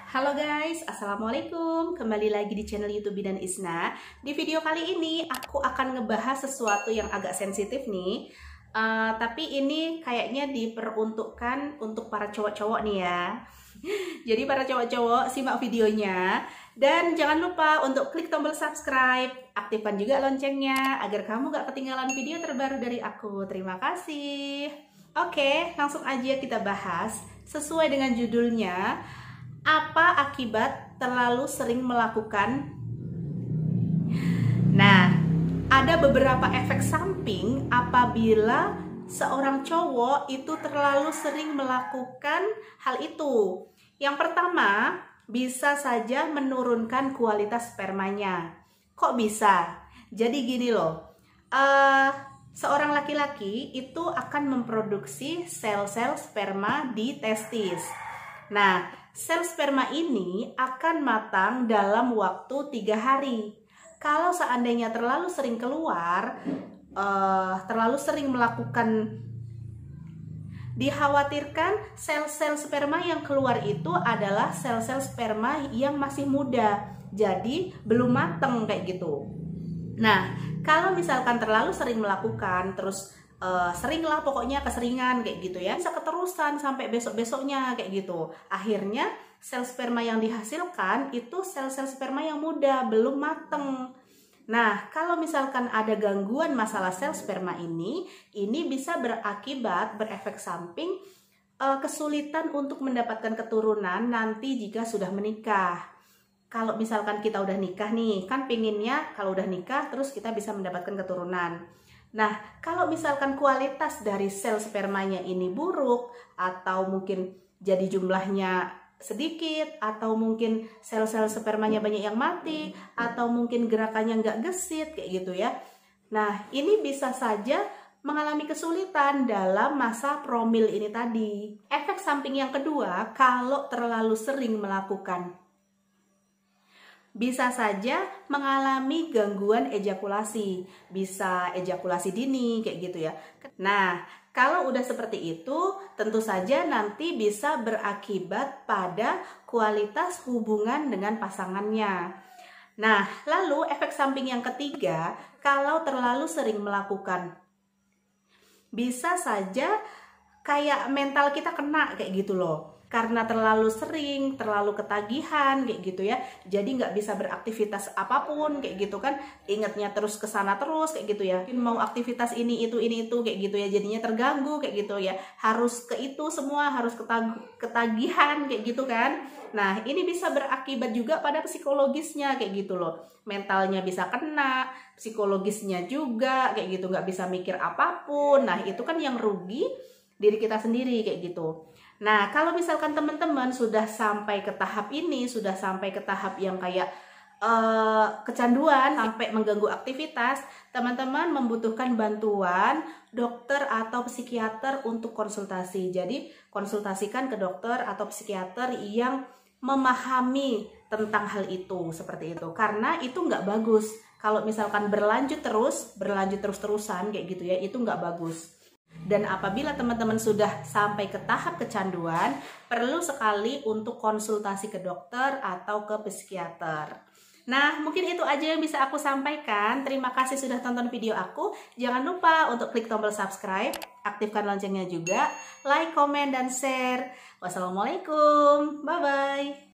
Halo guys, Assalamualaikum. Kembali lagi di channel YouTube Bidan Isna. Di video kali ini aku akan ngebahas sesuatu yang agak sensitif nih. Tapi ini kayaknya diperuntukkan untuk para cowok-cowok nih ya. Jadi para cowok-cowok simak videonya. Dan jangan lupa untuk klik tombol subscribe. Aktifkan juga loncengnya agar kamu gak ketinggalan video terbaru dari aku. Terima kasih. Oke, langsung aja kita bahas. Sesuai dengan judulnya, apa akibat terlalu sering melakukan? Nah, ada beberapa efek samping apabila seorang cowok itu terlalu sering melakukan hal itu. Yang pertama, bisa saja menurunkan kualitas spermanya. Kok bisa? Jadi gini loh, seorang laki-laki itu akan memproduksi sel-sel sperma di testis. Nah, sel sperma ini akan matang dalam waktu 3 hari. Kalau seandainya terlalu sering keluar, terlalu sering melakukan, dikhawatirkan sel-sel sperma yang keluar itu adalah sel-sel sperma yang masih muda, jadi belum matang kayak gitu. Nah, kalau misalkan terlalu sering melakukan, terus seringlah pokoknya keseringan kayak gitu ya, bisa keterusan sampai besok-besoknya kayak gitu. Akhirnya sel sperma yang dihasilkan itu sel-sel sperma yang muda, belum mateng. Nah, kalau misalkan ada gangguan masalah sel sperma ini bisa berakibat, berefek samping kesulitan untuk mendapatkan keturunan nanti jika sudah menikah. Kalau misalkan kita udah nikah nih, kan pinginnya kalau udah nikah terus kita bisa mendapatkan keturunan. Nah, kalau misalkan kualitas dari sel spermanya ini buruk, atau mungkin jadi jumlahnya sedikit, atau mungkin sel-sel spermanya banyak yang mati, atau mungkin gerakannya nggak gesit, kayak gitu ya. Nah, ini bisa saja mengalami kesulitan dalam masa promil ini tadi. Efek samping yang kedua, kalau terlalu sering melakukan, bisa saja mengalami gangguan ejakulasi, bisa ejakulasi dini kayak gitu ya. Nah, kalau udah seperti itu, tentu saja nanti bisa berakibat pada kualitas hubungan dengan pasangannya. Nah, lalu efek samping yang ketiga, kalau terlalu sering melakukan, bisa saja kayak mental kita kena kayak gitu loh. Karena terlalu sering, terlalu ketagihan kayak gitu ya, jadi nggak bisa beraktivitas apapun kayak gitu kan, ingatnya terus ke sana terus kayak gitu ya, mau aktivitas ini itu kayak gitu ya, jadinya terganggu kayak gitu ya, harus ke itu semua, harus ketagihan kayak gitu kan. Nah, ini bisa berakibat juga pada psikologisnya kayak gitu loh, mentalnya bisa kena, psikologisnya juga kayak gitu, nggak bisa mikir apapun. Nah, itu kan yang rugi diri kita sendiri kayak gitu. Nah, kalau misalkan teman-teman sudah sampai ke tahap ini, sudah sampai ke tahap yang kayak kecanduan sampai mengganggu aktivitas, teman-teman membutuhkan bantuan dokter atau psikiater untuk konsultasi. Jadi, konsultasikan ke dokter atau psikiater yang memahami tentang hal itu, seperti itu. Karena itu nggak bagus. Kalau misalkan berlanjut terus-terusan kayak gitu ya, itu nggak bagus. Dan apabila teman-teman sudah sampai ke tahap kecanduan, perlu sekali untuk konsultasi ke dokter atau ke psikiater. Nah, mungkin itu aja yang bisa aku sampaikan. Terima kasih sudah tonton video aku. Jangan lupa untuk klik tombol subscribe, aktifkan loncengnya juga, like, komen, dan share. Wassalamualaikum, bye-bye.